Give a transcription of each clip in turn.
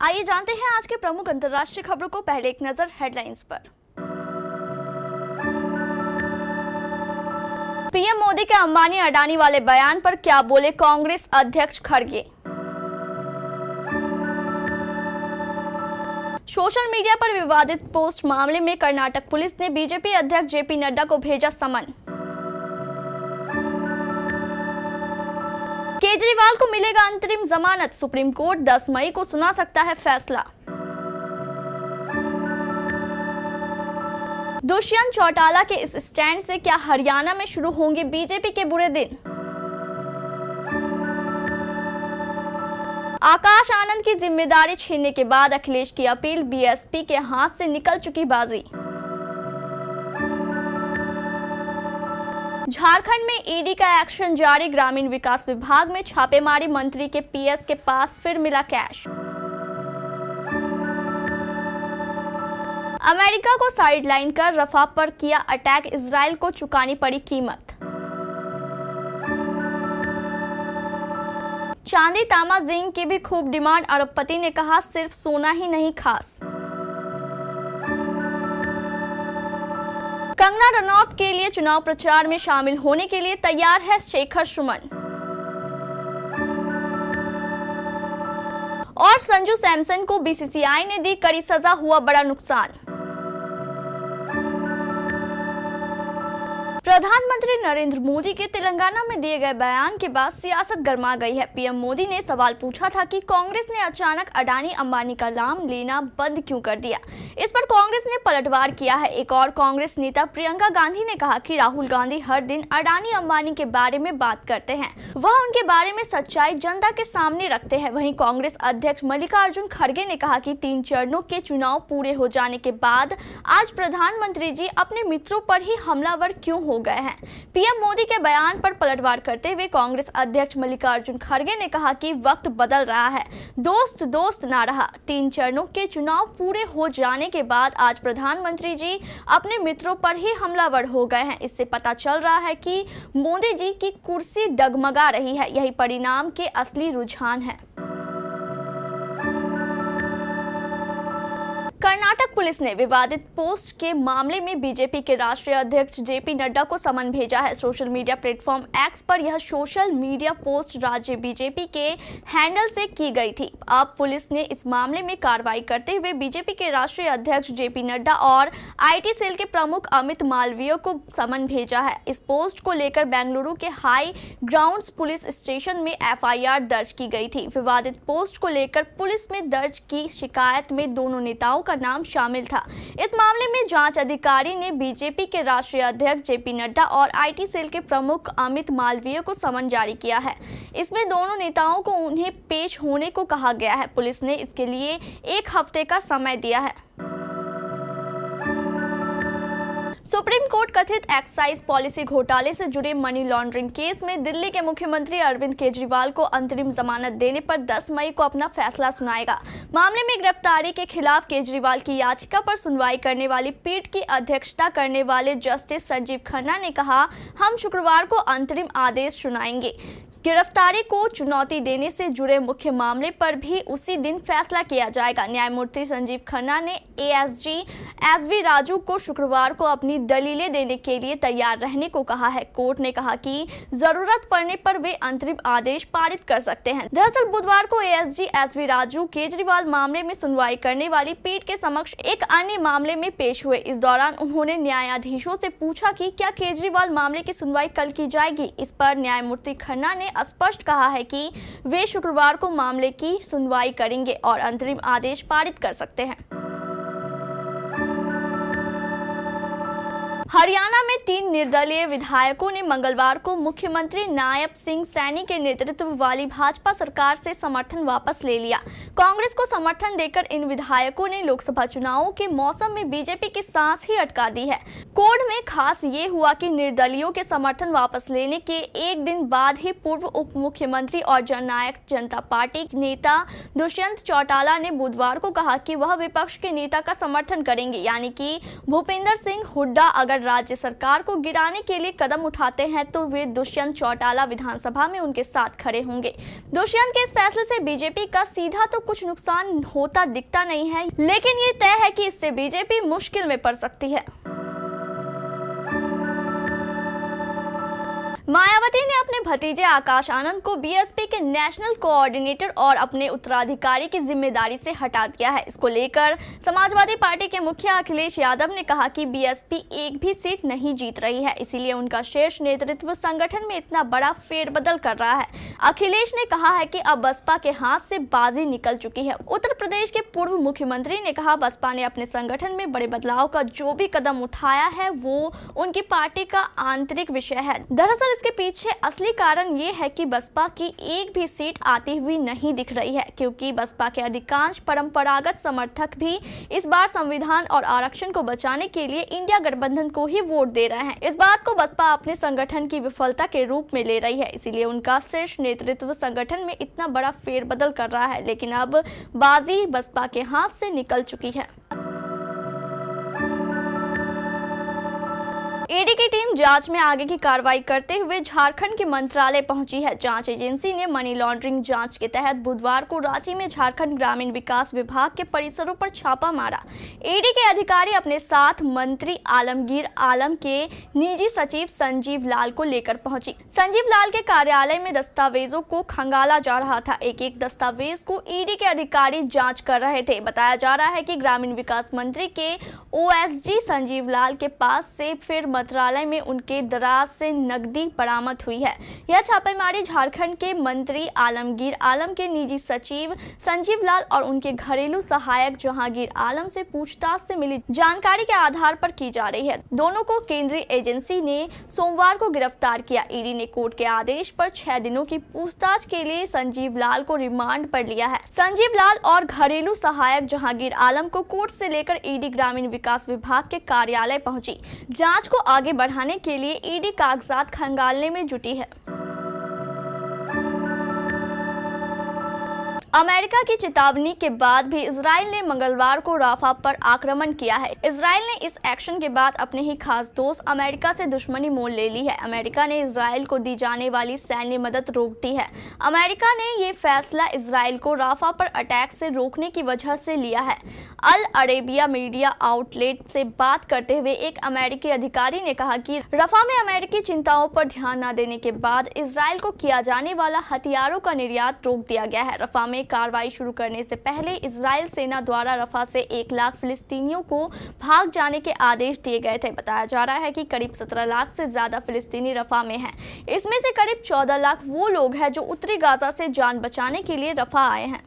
आइए जानते हैं आज के प्रमुख अंतर्राष्ट्रीय खबरों को। पहले एक नजर हेडलाइंस पर। पीएम मोदी के अंबानी अडानी वाले बयान पर क्या बोले कांग्रेस अध्यक्ष खड़गे। सोशल मीडिया पर विवादित पोस्ट मामले में कर्नाटक पुलिस ने बीजेपी अध्यक्ष जेपी नड्डा को भेजा समन। केजरीवाल को मिलेगा अंतरिम जमानत, सुप्रीम कोर्ट 10 मई को सुना सकता है फैसला। दुष्यंत चौटाला के इस स्टैंड से क्या हरियाणा में शुरू होंगे बीजेपी के बुरे दिन। आकाश आनंद की जिम्मेदारी छीनने के बाद अखिलेश की अपील, बीएसपी के हाथ से निकल चुकी बाजी। झारखंड में ईडी का एक्शन जारी, ग्रामीण विकास विभाग में छापेमारी, मंत्री के पीएस के पास फिर मिला कैश। अमेरिका को साइडलाइन कर रफा पर किया अटैक, इजराइल को चुकानी पड़ी कीमत। चांदी तांबा जिंक की भी खूब डिमांड, अरबपति ने कहा सिर्फ सोना ही नहीं खास। कंगना रनौत के लिए चुनाव प्रचार में शामिल होने के लिए तैयार है शेखर सुमन। और संजू सैमसन को बीसीसीआई ने दी कड़ी सजा, हुआ बड़ा नुकसान। प्रधानमंत्री नरेंद्र मोदी के तेलंगाना में दिए गए बयान के बाद सियासत गर्मा गई है। पीएम मोदी ने सवाल पूछा था कि कांग्रेस ने अचानक अडानी अंबानी का नाम लेना बंद क्यों कर दिया। इस पर कांग्रेस ने पलटवार किया है। एक और कांग्रेस नेता प्रियंका गांधी ने कहा कि राहुल गांधी हर दिन अडानी अंबानी के बारे में बात करते हैं, वह उनके बारे में सच्चाई जनता के सामने रखते हैं। वहीं कांग्रेस अध्यक्ष मल्लिकार्जुन खड़गे ने कहा कि 3 चरणों के चुनाव पूरे हो जाने के बाद आज प्रधानमंत्री जी अपने मित्रों पर ही हमलावर क्यों हो गए हैं। पीएम मोदी के बयान पर पलटवार करते हुए कांग्रेस अध्यक्ष मल्लिकार्जुन खड़गे ने कहा कि वक्त बदल रहा है, दोस्त दोस्त ना रहा। 3 चरणों के चुनाव पूरे हो जाने के बाद आज प्रधानमंत्री जी अपने मित्रों पर ही हमलावर हो गए हैं। इससे पता चल रहा है कि मोदी जी की कुर्सी डगमगा रही है, यही परिणाम के असली रुझान है। कर्नाटक पुलिस ने विवादित पोस्ट के मामले में बीजेपी के राष्ट्रीय अध्यक्ष जेपी नड्डा को समन भेजा है। सोशल मीडिया प्लेटफॉर्म एक्स पर यह सोशल मीडिया पोस्ट राज्य बीजेपी के हैंडल से की गई थी। अब पुलिस ने इस मामले में कार्रवाई करते हुए बीजेपी के राष्ट्रीय अध्यक्ष जेपी नड्डा और आईटी सेल के प्रमुख अमित मालवीय को समन भेजा है। इस पोस्ट को लेकर बेंगलुरु के हाई ग्राउंड्स पुलिस स्टेशन में एफआईआर दर्ज की गई थी। विवादित पोस्ट को लेकर पुलिस में दर्ज की शिकायत में दोनों नेताओं का नाम शामिल था। इस मामले में जांच अधिकारी ने बीजेपी के राष्ट्रीय अध्यक्ष जेपी नड्डा और आईटी सेल के प्रमुख अमित मालवीय को समन जारी किया है। इसमें दोनों नेताओं को उन्हें पेश होने को कहा गया है। पुलिस ने इसके लिए 1 हफ्ते का समय दिया है। सुप्रीम कोर्ट कथित एक्साइज पॉलिसी घोटाले से जुड़े मनी लॉन्ड्रिंग केस में दिल्ली के मुख्यमंत्री अरविंद केजरीवाल को अंतरिम जमानत देने पर 10 मई को अपना फैसला सुनाएगा। मामले में गिरफ्तारी के खिलाफ केजरीवाल की याचिका पर सुनवाई करने वाली पीठ की अध्यक्षता करने वाले जस्टिस संजीव खन्ना ने कहा, हम शुक्रवार को अंतरिम आदेश सुनाएंगे। गिरफ्तारी को चुनौती देने से जुड़े मुख्य मामले पर भी उसी दिन फैसला किया जाएगा। न्यायमूर्ति संजीव खन्ना ने एएसजी एसवी राजू को शुक्रवार को अपनी दलीलें देने के लिए तैयार रहने को कहा है। कोर्ट ने कहा कि जरूरत पड़ने पर वे अंतरिम आदेश पारित कर सकते हैं। दरअसल बुधवार को एएसजी एसवी राजू केजरीवाल मामले में सुनवाई करने वाली पीठ के समक्ष एक अन्य मामले में पेश हुए। इस दौरान उन्होंने न्यायाधीशों से पूछा कि क्या केजरीवाल मामले की सुनवाई कल की जाएगी। इस पर न्यायमूर्ति खन्ना ने स्पष्ट कहा है कि वे शुक्रवार को मामले की सुनवाई करेंगे और अंतरिम आदेश पारित कर सकते हैं। हरियाणा में 3 निर्दलीय विधायकों ने मंगलवार को मुख्यमंत्री नायब सिंह सैनी के नेतृत्व वाली भाजपा सरकार से समर्थन वापस ले लिया। कांग्रेस को समर्थन देकर इन विधायकों ने लोकसभा चुनावों के मौसम में बीजेपी की सांस ही अटका दी है। कोड में खास ये हुआ कि निर्दलीयों के समर्थन वापस लेने के एक दिन बाद ही पूर्व उप मुख्यमंत्री और जननायक जनता पार्टी नेता दुष्यंत चौटाला ने बुधवार को कहा कि वह विपक्ष के नेता का समर्थन करेंगे, यानी कि भूपेंद्र सिंह हुड्डा अगर राज्य सरकार को गिराने के लिए कदम उठाते हैं तो वे दुष्यंत चौटाला विधानसभा में उनके साथ खड़े होंगे। दुष्यंत के इस फैसले से बीजेपी का सीधा तो कुछ नुकसान होता दिखता नहीं है, लेकिन ये तय है कि इससे बीजेपी मुश्किल में पड़ सकती है। मायावती ने अपने भतीजे आकाश आनंद को बीएसपी के नेशनल कोऑर्डिनेटर और अपने उत्तराधिकारी की जिम्मेदारी से हटा दिया है। इसको लेकर समाजवादी पार्टी के मुखिया अखिलेश यादव ने कहा कि बीएसपी एक भी सीट नहीं जीत रही है, इसीलिए उनका शीर्ष नेतृत्व संगठन में इतना बड़ा फेरबदल कर रहा है। अखिलेश ने कहा है कि अब बसपा के हाथ से बाजी निकल चुकी है। उत्तर प्रदेश के पूर्व मुख्यमंत्री ने कहा, बसपा ने अपने संगठन में बड़े बदलाव का जो भी कदम उठाया है वो उनकी पार्टी का आंतरिक विषय है। दरअसल इसके पीछे असली कारण ये है कि बसपा की एक भी सीट आती हुई नहीं दिख रही है, क्योंकि बसपा के अधिकांश परंपरागत समर्थक भी इस बार संविधान और आरक्षण को बचाने के लिए इंडिया गठबंधन को ही वोट दे रहे हैं। इस बात को बसपा अपने संगठन की विफलता के रूप में ले रही है, इसीलिए उनका शीर्ष नेतृत्व संगठन में इतना बड़ा फेरबदल कर रहा है। लेकिन अब बाजी बसपा के हाथ से निकल चुकी है। ईडी की टीम जांच में आगे की कार्रवाई करते हुए झारखंड के मंत्रालय पहुंची है। जांच एजेंसी ने मनी लॉन्ड्रिंग जांच के तहत बुधवार को रांची में झारखंड ग्रामीण विकास विभाग के परिसरों पर छापा मारा। ईडी के अधिकारी अपने साथ मंत्री आलमगीर आलम के निजी सचिव संजीव लाल को लेकर पहुंची। संजीव लाल के कार्यालय में दस्तावेजों को खंगाला जा रहा था। एक एक दस्तावेज को ईडी के अधिकारी जाँच कर रहे थे। बताया जा रहा है कि ग्रामीण विकास मंत्री के ओएसडी संजीव लाल के पास से फिर मंत्रालय में उनके दराज से नकदी बरामद हुई है। यह छापेमारी झारखंड के मंत्री आलमगीर आलम के निजी सचिव संजीव लाल और उनके घरेलू सहायक जहांगीर आलम से पूछताछ से मिली जानकारी के आधार पर की जा रही है। दोनों को केंद्रीय एजेंसी ने सोमवार को गिरफ्तार किया। ईडी ने कोर्ट के आदेश पर 6 दिनों की पूछताछ के लिए संजीव लाल को रिमांड पर लिया है। संजीव लाल और घरेलू सहायक जहांगीर आलम को कोर्ट से लेकर ईडी ग्रामीण विकास विभाग के कार्यालय पहुंची। जांच को आगे बढ़ाने के लिए ईडी कागजात खंगालने में जुटी है। अमेरिका की चेतावनी के बाद भी इजराइल ने मंगलवार को राफा पर आक्रमण किया है। इजराइल ने इस एक्शन के बाद अपने ही खास दोस्त अमेरिका से दुश्मनी मोल ले ली है। अमेरिका ने इजराइल को दी जाने वाली सैन्य मदद रोक दी है। अमेरिका ने ये फैसला इजराइल को राफा पर अटैक से रोकने की वजह से लिया है। अल अरेबिया मीडिया आउटलेट से बात करते हुए एक अमेरिकी अधिकारी ने कहा कि राफा में अमेरिकी चिंताओं पर ध्यान न देने के बाद इजराइल को किया जाने वाला हथियारों का निर्यात रोक दिया गया है। राफा में कार्रवाई शुरू करने से पहले इजराइल सेना द्वारा रफा से 1 लाख फिलिस्तीनियों को भाग जाने के आदेश दिए गए थे। बताया जा रहा है कि करीब 17 लाख से ज्यादा फिलिस्तीनी रफा में हैं। इसमें से करीब 14 लाख वो लोग हैं जो उत्तरी गाजा से जान बचाने के लिए रफा आए हैं।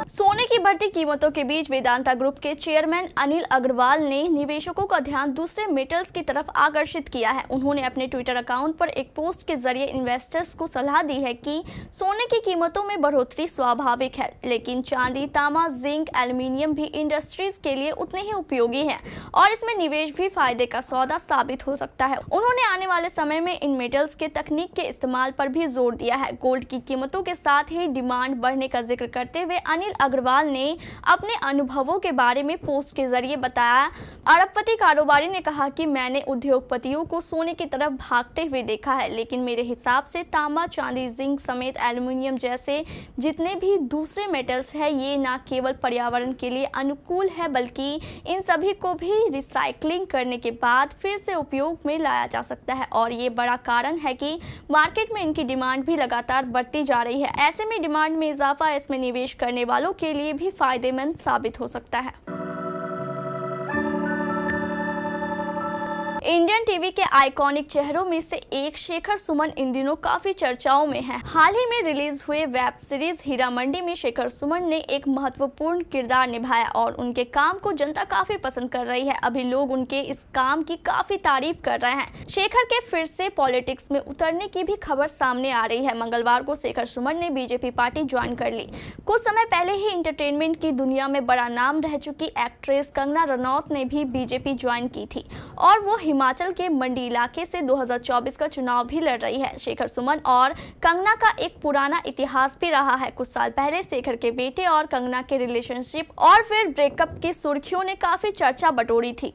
सोने की बढ़ती कीमतों के बीच वेदांता ग्रुप के चेयरमैन अनिल अग्रवाल ने निवेशकों का ध्यान दूसरे मेटल्स की तरफ आकर्षित किया है। उन्होंने अपने ट्विटर अकाउंट पर एक पोस्ट के जरिए इन्वेस्टर्स को सलाह दी है कि सोने की कीमतों में बढ़ोतरी स्वाभाविक है, लेकिन चांदी, तांबा, जिंक, एल्युमिनियम भी इंडस्ट्रीज के लिए उतने ही उपयोगी हैं और इसमें निवेश भी फायदे का सौदा साबित हो सकता है। उन्होंने आने वाले समय में इन मेटल्स के तकनीक के इस्तेमाल पर भी जोर दिया है। गोल्ड की कीमतों के साथ ही डिमांड बढ़ने का जिक्र करते हुए अनिल अग्रवाल ने अपने अनुभवों के बारे में पोस्ट के जरिए बताया। अरबपति कारोबारी ने कहा कि मैंने उद्योगपतियों को सोने की तरफ भागते हुए देखा है, लेकिन मेरे हिसाब से तांबा, चांदी, जिंक समेत एल्युमिनियम जैसे जितने भी दूसरे मेटल्स हैं ये न केवल पर्यावरण के लिए अनुकूल है बल्कि इन सभी को भी रिसाइकलिंग करने के बाद फिर से उपयोग में लाया जा सकता है और ये बड़ा कारण है कि मार्केट में इनकी डिमांड भी लगातार बढ़ती जा रही है। ऐसे में डिमांड में इजाफा इसमें निवेश करने वालों के लिए भी फायदेमंद साबित हो सकता है। इंडियन टीवी के आइकॉनिक चेहरों में से एक शेखर सुमन इन दिनों काफी चर्चाओं में है। हाल ही में रिलीज हुए वेब सीरीज हीरा मंडी में शेखर सुमन ने एक महत्वपूर्ण किरदार निभाया और उनके काम को जनता काफी पसंद कर रही है। अभी लोग उनके इस काम की काफी तारीफ कर रहे हैं। शेखर के फिर से पॉलिटिक्स में उतरने की भी खबर सामने आ रही है। मंगलवार को शेखर सुमन ने बीजेपी पार्टी ज्वाइन कर ली। कुछ समय पहले ही एंटरटेनमेंट की दुनिया में बड़ा नाम रह चुकी एक्ट्रेस कंगना रनौत ने भी बीजेपी ज्वाइन की थी और वो हिमाचल के मंडी इलाके से 2024 का चुनाव भी लड़ रही है। शेखर सुमन और कंगना का एक पुराना इतिहास भी रहा है। कुछ साल पहले शेखर के बेटे और कंगना के रिलेशनशिप और फिर ब्रेकअप की सुर्खियों ने काफी चर्चा बटोरी थी।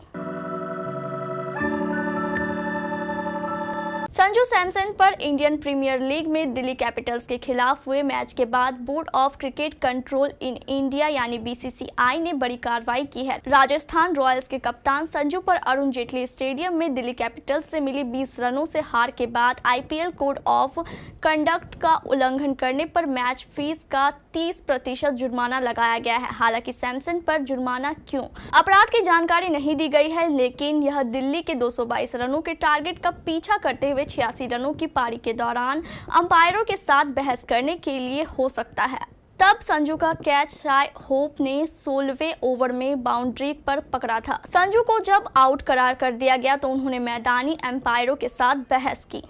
संजू सैमसन पर इंडियन प्रीमियर लीग में दिल्ली कैपिटल्स के खिलाफ हुए मैच के बाद board of cricket control in India यानी BCCI ने बड़ी कार्रवाई की है। राजस्थान रॉयल्स के कप्तान संजू पर अरुण जेटली स्टेडियम में दिल्ली कैपिटल्स से मिली 20 रनों से हार के बाद IPL कोड ऑफ कंडक्ट का उल्लंघन करने पर मैच फीस का 30% जुर्माना लगाया गया है। हालांकि सैमसन पर जुर्माना क्यों, अपराध की जानकारी नहीं दी गई है, लेकिन यह दिल्ली के 222 रनों के टारगेट का पीछा करते हुए 86 रनों की पारी के दौरान अंपायरों के साथ बहस करने के लिए हो सकता है। तब संजू का कैच शाय होप ने 16वें ओवर में बाउंड्री पर पकड़ा था। संजू को जब आउट करार कर दिया गया तो उन्होंने मैदानी अंपायरों के साथ बहस की।